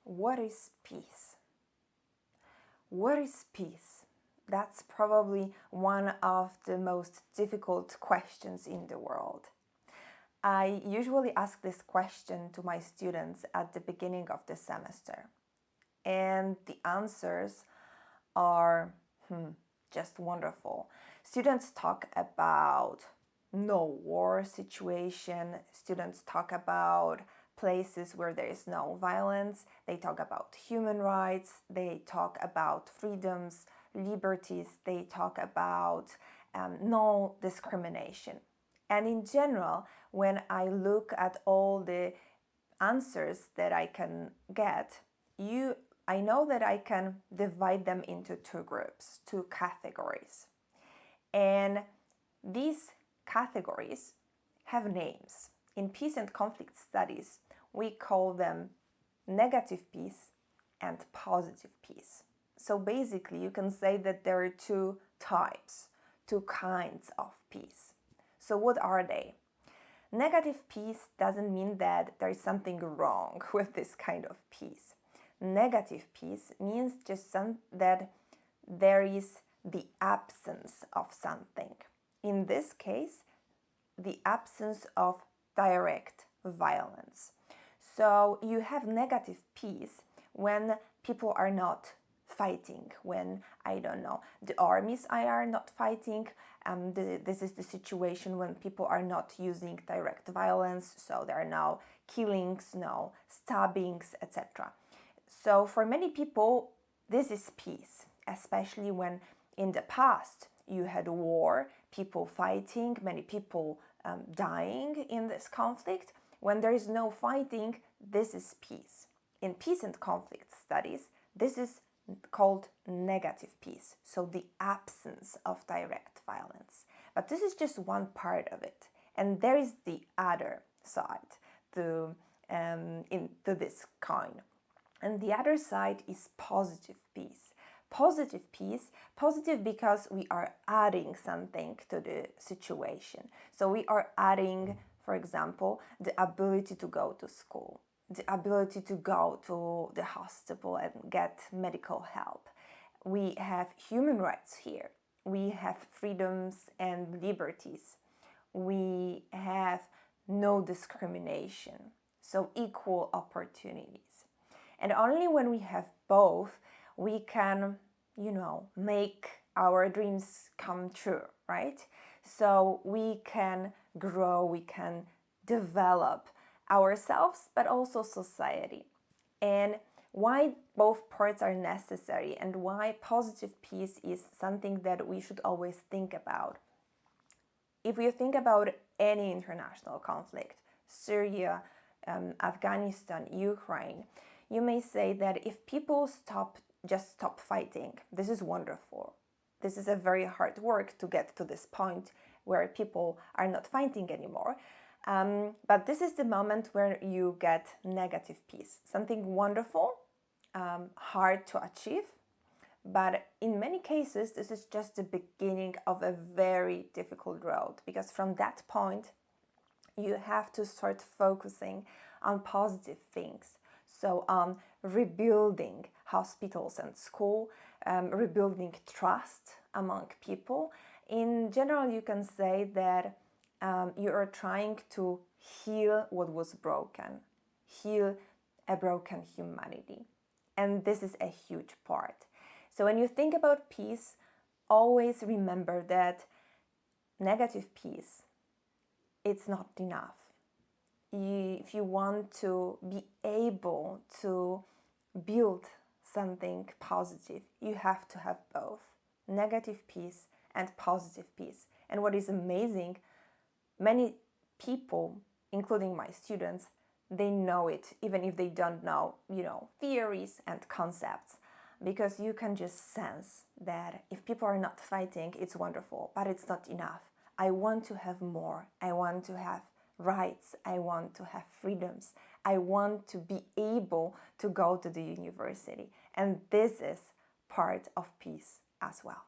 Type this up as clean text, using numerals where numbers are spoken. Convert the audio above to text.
What is peace? What is peace? That's probably one of the most difficult questions in the world. I usually ask this question to my students at the beginning of the semester. And the answers are just wonderful. Students talk about no war situation. Students talk about places where there is no violence. They talk about human rights. They talk about freedoms, liberties. They talk about no discrimination. And in general, when I look at all the answers that I can get, I know that I can divide them into two groups, two categories. And these categories have names. In peace and conflict studies, we call them negative peace and positive peace. So basically, you can say that there are two types, two kinds of peace. So what are they? Negative peace doesn't mean that there is something wrong with this kind of peace. Negative peace means just that there is the absence of something. In this case, the absence of direct violence. So you have negative peace when people are not fighting, when, I don't know, the armies are not fighting. This is the situation when people are not using direct violence, so there are no killings, no stabbings, etc. So for many people, this is peace, especially when in the past you had war, people fighting, many people dying in this conflict. When there is no fighting, this is peace. In peace and conflict studies, this is called negative peace, so the absence of direct violence. But this is just one part of it, and there is the other side to this coin. And the other side is positive peace. Positive peace, positive because we are adding something to the situation. So we are adding, for example, the ability to go to school, the ability to go to the hospital and get medical help. We have human rights here. We have freedoms and liberties. We have no discrimination, so equal opportunities. And only when we have both, we can, make our dreams come true, right? So we can grow, we can develop ourselves, but also society. And why both parts are necessary and why positive peace is something that we should always think about. If you think about any international conflict, Syria, Afghanistan, Ukraine, you may say that if people just stop fighting, this is wonderful. This is a very hard work to get to this point where people are not fighting anymore. But this is the moment where you get negative peace, something wonderful, hard to achieve. But in many cases, this is just the beginning of a very difficult road, because from that point, you have to start focusing on positive things. So on rebuilding hospitals and schools, rebuilding trust among people. In general, you can say that you are trying to heal what was broken, heal a broken humanity. And this is a huge part. So when you think about peace, always remember that negative peace, it's not enough. If you want to be able to build something positive, you have to have both negative peace and positive peace. And what is amazing, many people, including my students, they know it, even if they don't know, theories and concepts, because you can just sense that if people are not fighting, it's wonderful, but it's not enough. I want to have more. I want to have rights. I want to have freedoms. I want to be able to go to the university. And this is part of peace as well.